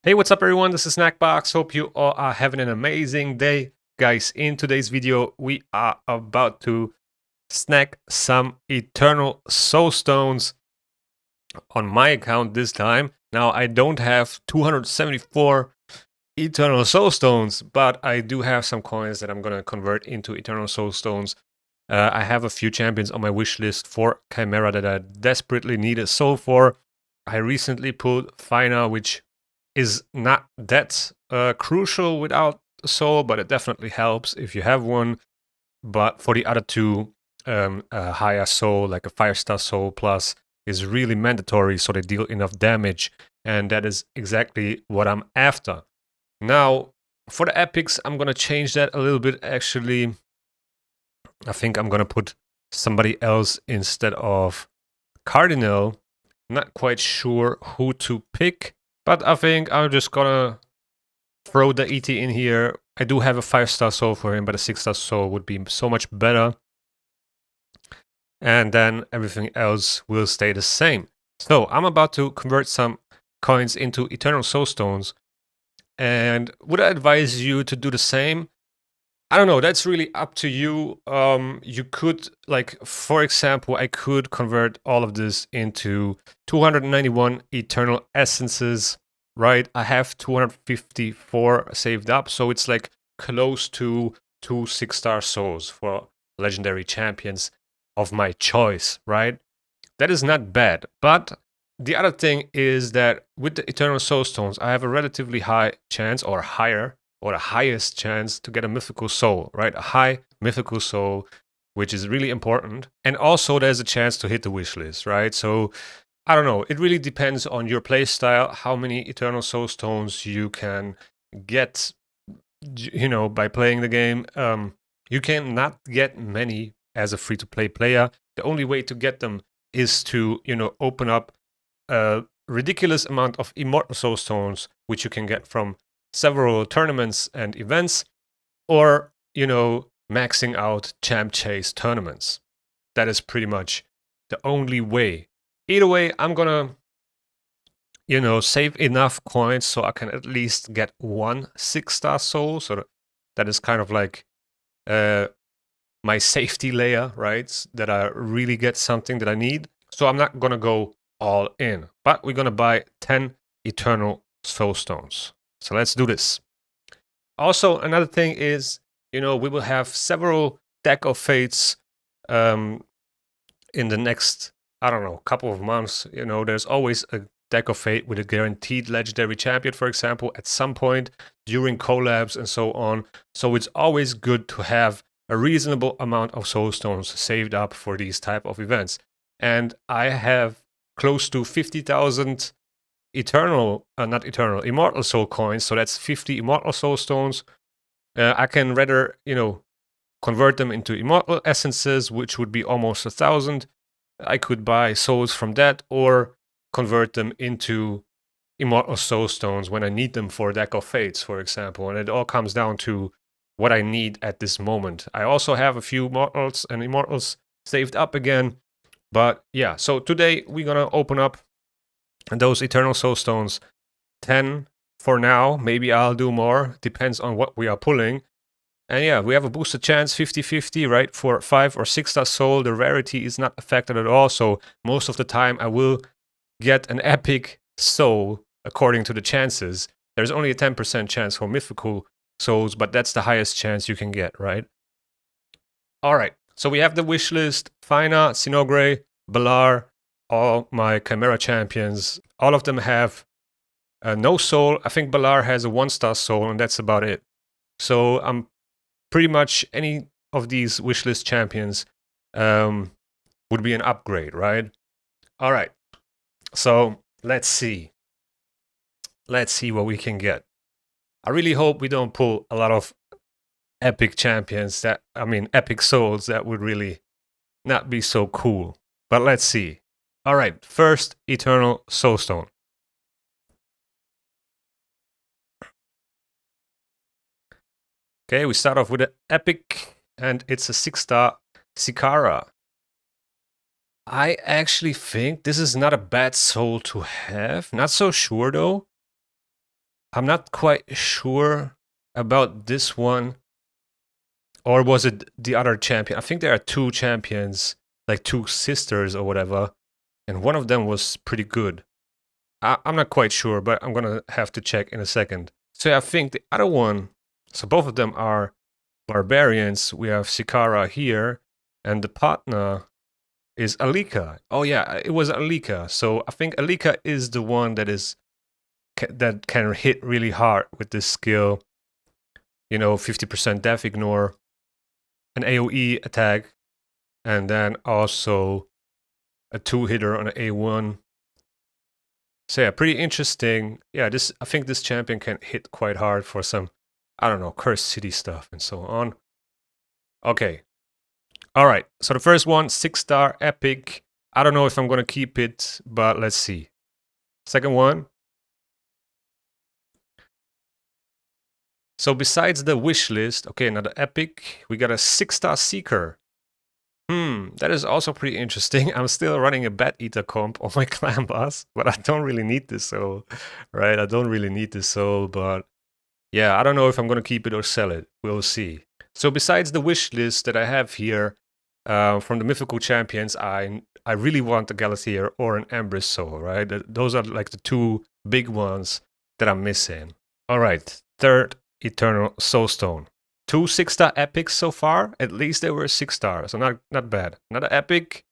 Hey, what's up everyone? This is Snackbox. Hope you all are having an amazing day. Guys, in today's video, we are about to snack some Eternal Soul Stones on my account this time. Now, I don't have 274 Eternal Soul Stones, but I do have some coins that I'm going to convert into Eternal Soul Stones. I have a few champions on my wish list for Chimera that I desperately need a soul for. I recently pulled Fina, which is not that crucial without a soul, but it definitely helps if you have one. But for the other two, a higher soul, like a 5-star soul plus, is really mandatory so they deal enough damage. And that is exactly what I'm after. Now, for the epics, I'm going to change that a little bit actually. I think I'm going to put somebody else instead of Cardinal. Not quite sure who to pick, but I think I'm just gonna throw the ET in here. I do have a 5-star soul for him, but a 6-star soul would be so much better. And then everything else will stay the same. So I'm about to convert some coins into Eternal Soul Stones. And would I advise you to do the same? I don't know. That's really up to you. You could, like, for example, I could convert all of this into 291 Eternal Essences, right? I have 254 saved up, so it's like close to 2 6-star souls for legendary champions of my choice, right? That is not bad. But the other thing is that with the Eternal Soul Stones, I have a relatively high chance, or higher, or the highest chance to get a mythical soul, right? A high mythical soul, which is really important. And also there's a chance to hit the wish list, right? So I don't know. It really depends on your play style, how many Eternal Soul Stones you can get, by playing the game. You can not get many as a free-to-play player. The only way to get them is to, open up a ridiculous amount of Immortal Soul Stones, which you can get from several tournaments and events, or, maxing out Champ Chase tournaments. That is pretty much the only way. Either way, I'm gonna, save enough coins so I can at least get one 6-star soul. So that is kind of like my safety layer, right? That I really get something that I need. So I'm not gonna go all in, but we're gonna buy 10 Eternal Soul Stones. So let's do this. Also, another thing is, we will have several Deck of Fates in the next, I don't know, couple of months. There's always a Deck of Fate with a guaranteed legendary champion, for example, at some point during collabs and so on. So it's always good to have a reasonable amount of soul stones saved up for these type of events. And I have close to 50,000 immortal soul coins. So that's 50 immortal soul stones. I can rather, convert them into immortal essences, which would be almost 1,000. I could buy souls from that or convert them into immortal soul stones when I need them for a Deck of Fates, for example. And it all comes down to what I need at this moment. I also have a few mortals and immortals saved up again. But yeah, so today we're gonna open up those Eternal Soul Stones. 10 for now. Maybe I'll do more. Depends on what we are pulling. And yeah, we have a boosted chance 50-50, right? For 5 or 6-star soul, the rarity is not affected at all. So most of the time I will get an epic soul according to the chances. There's only a 10% chance for mythical souls, but that's the highest chance you can get, right? All right, so we have the wish list. Fina, Sinogre, Balar, all my Chimera champions. All of them have no soul. I think Balar has a 1-star soul, and that's about it. So I'm pretty much any of these wishlist champions would be an upgrade, right? All right. So let's see. Let's see what we can get. I really hope we don't pull a lot of epic champions epic souls that would really not be so cool. But let's see. All right. First, Eternal Soulstone. Okay, we start off with an epic, and it's a 6-star Sikara. I actually think this is not a bad soul to have. Not so sure though. I'm not quite sure about this one. Or was it the other champion? I think there are two champions, like two sisters or whatever. And one of them was pretty good. I'm not quite sure, but I'm gonna have to check in a second. So I think the other one, so both of them are barbarians. We have Sikara here, and the partner is Alika. Oh yeah, it was Alika. So I think Alika is the one that can hit really hard with this skill. 50% death ignore, an AoE attack, and then also a two-hitter on an A1. So yeah, pretty interesting. Yeah, I think this champion can hit quite hard for some, I don't know, cursed city stuff and so on. Okay. All right. So the first one, 6-star epic. I don't know if I'm gonna keep it, but let's see. Second one. So besides the wish list, okay, another epic. We got a 6-star seeker. That is also pretty interesting. I'm still running a Bat Eater comp on my clan boss, but I don't really need this soul, right? I don't really need this soul, but yeah, I don't know if I'm going to keep it or sell it. We'll see. So besides the wish list that I have here from the mythical champions, I really want a Galathir or an Empress soul, right? Those are like the two big ones that I'm missing. All right, third Eternal Soulstone. Two 6-star epics so far. At least they were 6-star, so not bad. Another epic.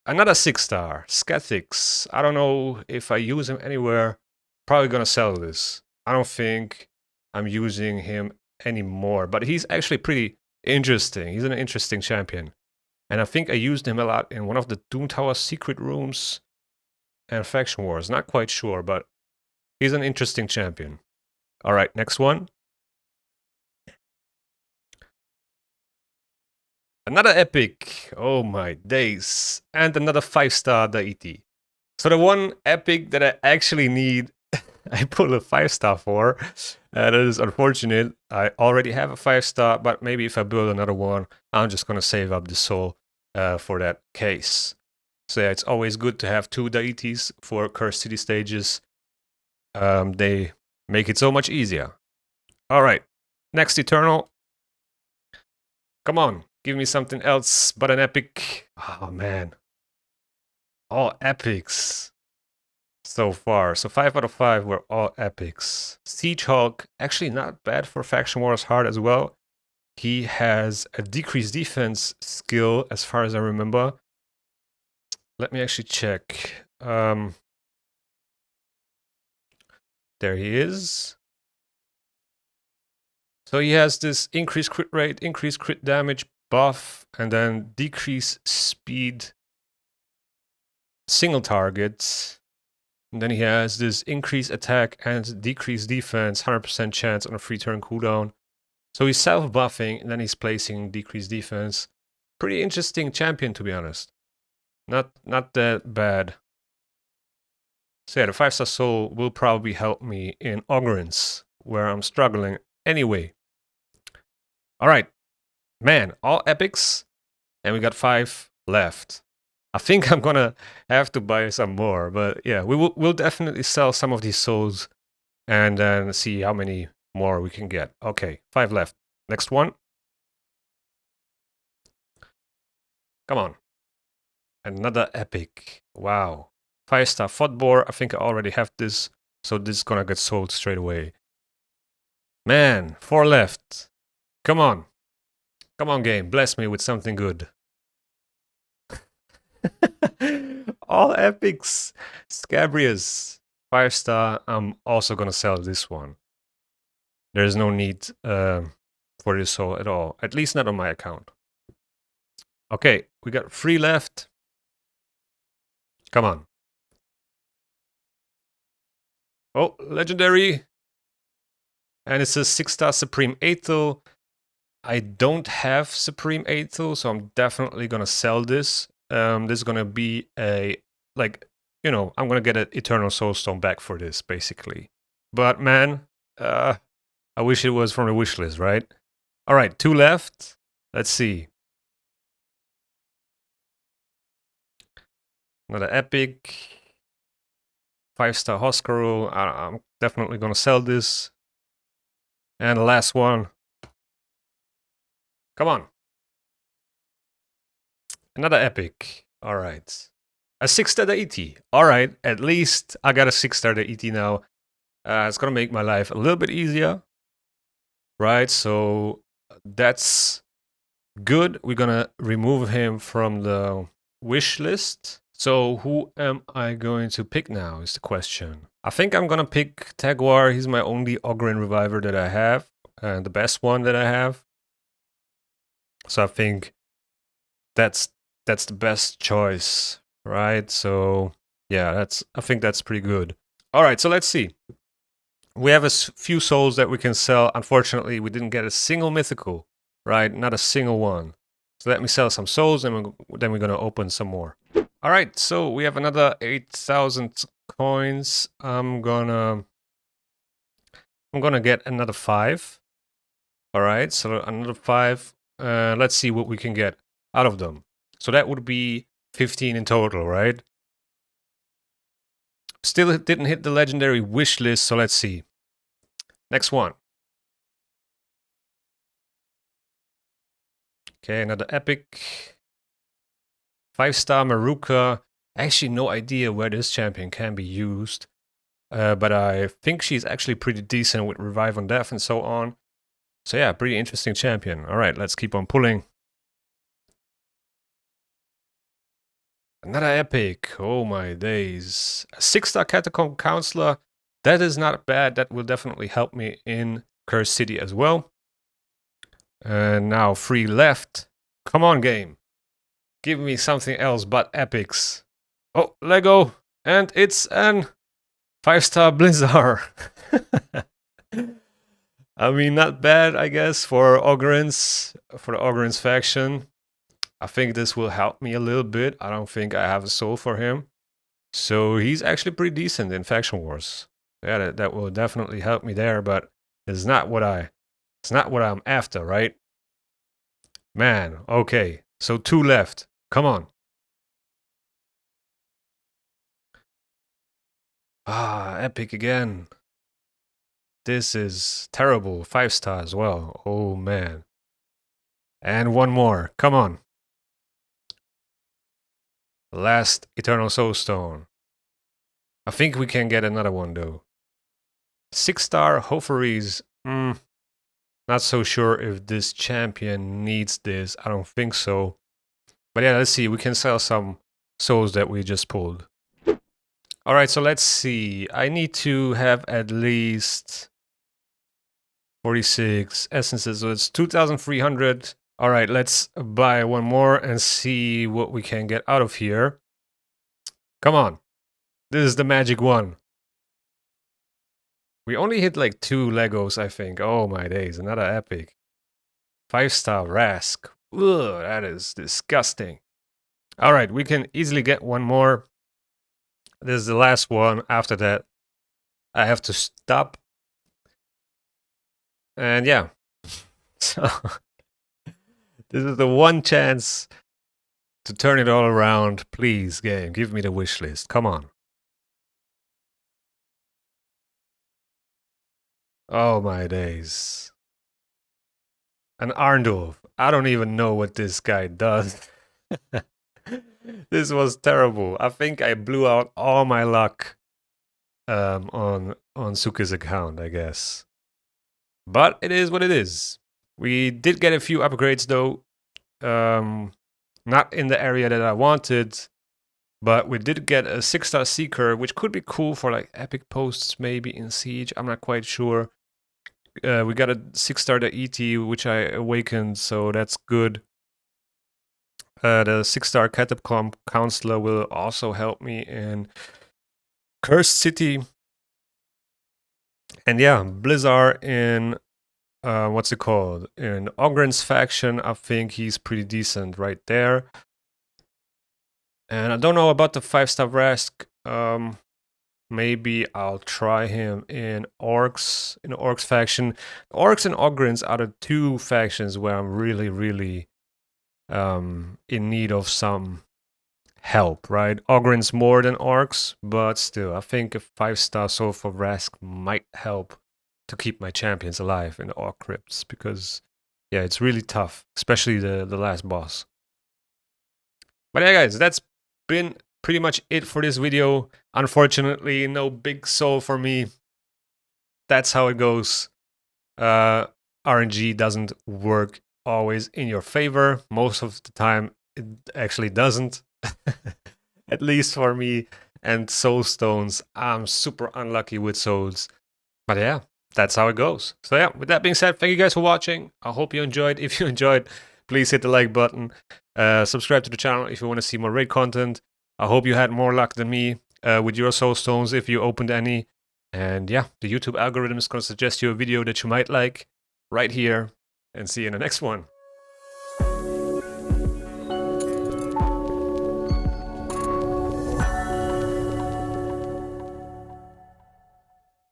Another 6-star. Skethix. I don't know if I use him anywhere. Probably gonna sell this. I don't think I'm using him anymore, but he's actually pretty interesting. He's an interesting champion. And I think I used him a lot in one of the Doom Tower secret rooms and Faction Wars. Not quite sure, but he's an interesting champion. All right, next one. Another epic. Oh my days. And another 5-star deity. So the one epic that I actually need, I pull a 5-star for. That is unfortunate. I already have a 5-star, but maybe if I build another one, I'm just going to save up the soul for that case. So yeah, it's always good to have two deities for Cursed City stages. They make it so much easier. All right, next Eternal. Come on, give me something else but an epic. Oh man, all epics so far. So 5 out of 5 were all epics. Siege Hulk, actually not bad for Faction Wars Hard as well. He has a decreased defense skill as far as I remember. Let me actually check. There he is. So he has this increased crit rate, increased crit damage buff, and then decrease speed single targets. And then he has this increased attack and decreased defense, 100% chance on a free turn cooldown. So he's self-buffing, and then he's placing decreased defense. Pretty interesting champion, to be honest. Not that bad. So yeah, the 5-star soul will probably help me in Ogrins, where I'm struggling anyway. All right, man, all epics, and we got 5 left. I think I'm gonna have to buy some more, but yeah, we'll definitely sell some of these souls and then see how many more we can get. Okay, 5 left. Next one. Come on. Another epic. Wow. 5-star Fodbor. I think I already have this, so this is gonna get sold straight away. Man, 4 left. Come on. Come on, game. Bless me with something good. All epics. Scabrius. 5-star. I'm also gonna sell this one. There's no need for this soul at all. At least not on my account. Okay, we got 3 left. Come on. Oh, legendary. And it's a 6-star Supreme Aethel. I don't have Supreme Aethel, so I'm definitely gonna sell this. This is gonna be I'm gonna get an Eternal Soulstone back for this, basically. But man, I wish it was from the wish list, right? All right, 2 left. Let's see. Another epic. 5-star Hoskoru. I'm definitely gonna sell this. And the last one. Come on. Another epic. All right. A 6-star ET. All right. At least I got a 6-star ET now. It's gonna make my life a little bit easier. Right. So that's good. We're gonna remove him from the wish list. So who am I going to pick now is the question. I think I'm gonna pick Taguar. He's my only Ogryn Reviver that I have, and the best one that I have. So I think that's the best choice, right? So yeah, I think that's pretty good. All right, so let's see. We have a few souls that we can sell. Unfortunately, we didn't get a single mythical, right? Not a single one. So let me sell some souls, and then we're gonna open some more. All right, so we have another 8,000 coins. I'm gonna get another 5. All right, so another 5. Let's see what we can get out of them. So that would be 15 in total, right? Still didn't hit the legendary wish list, so let's see. Next one. Okay, another epic. 5-star Maruka. Actually, no idea where this champion can be used. But I think she's actually pretty decent with Revive on Death and so on. So yeah, pretty interesting champion. All right, let's keep on pulling. Another epic. Oh my days. A 6-star Catacomb Counselor. That is not bad. That will definitely help me in Cursed City as well. And now 3 left. Come on, game. Give me something else but epics. Oh, Lego. And it's an 5-star Blizzard. I mean, not bad, I guess, for the Ogryns faction. I think this will help me a little bit. I don't think I have a soul for him. So he's actually pretty decent in Faction Wars. Yeah, that will definitely help me there, but it's not what I'm after, right? Man, okay. So 2 left. Come on. Ah, epic again. This is terrible. 5-star as well. Oh, man. And one more. Come on. Last Eternal Soulstone. I think we can get another one, though. 6-star Hoferes. Not so sure if this champion needs this. I don't think so. But yeah, let's see. We can sell some souls that we just pulled. All right, so let's see. I need to have at least 46 essences, so it's 2,300. All right, let's buy one more and see what we can get out of here. Come on. This is the magic one. We only hit like 2 Legos, I think. Oh my days, another epic. 5-star Rask. Ugh, that is disgusting. All right, we can easily get one more. This is the last one. After that, I have to stop. And yeah, so this is the one chance to turn it all around. Please, game, give me the wish list. Come on. Oh my days. An Arndorf. I don't even know what this guy does. This was terrible. I think I blew out all my luck on Suke's account, I guess. But it is what it is. We did get a few upgrades though. Not in the area that I wanted, but we did get a 6-star Seeker, which could be cool for like epic posts maybe in Siege. I'm not quite sure. We got a 6-star ET, which I awakened, so that's good. The 6-star Catacomb Counselor will also help me in Cursed City. And yeah, Blizzard in, what's it called? In Ogryn's faction, I think he's pretty decent right there. And I don't know about the 5-star Rask. Maybe I'll try him in Orcs faction. Orcs and Ogryns are the 2 factions where I'm really in need of some help, right? Ogren's more than Orcs, but still, I think a 5-star soul for Rask might help to keep my champions alive in the Orc crypts, because yeah, it's really tough, especially the last boss. But yeah, guys, that's been pretty much it for this video. Unfortunately, no big soul for me. That's how it goes. RNG doesn't work always in your favor. Most of the time, it actually doesn't. At least for me. And soul stones, I'm super unlucky with souls. But yeah, that's how it goes. So yeah, with that being said, thank you guys for watching. I hope you enjoyed. If you enjoyed, please hit the like button. Subscribe to the channel if you want to see more raid content. I hope you had more luck than me with your soul stones if you opened any. And yeah, the YouTube algorithm is going to suggest you a video that you might like right here. And see you in the next one.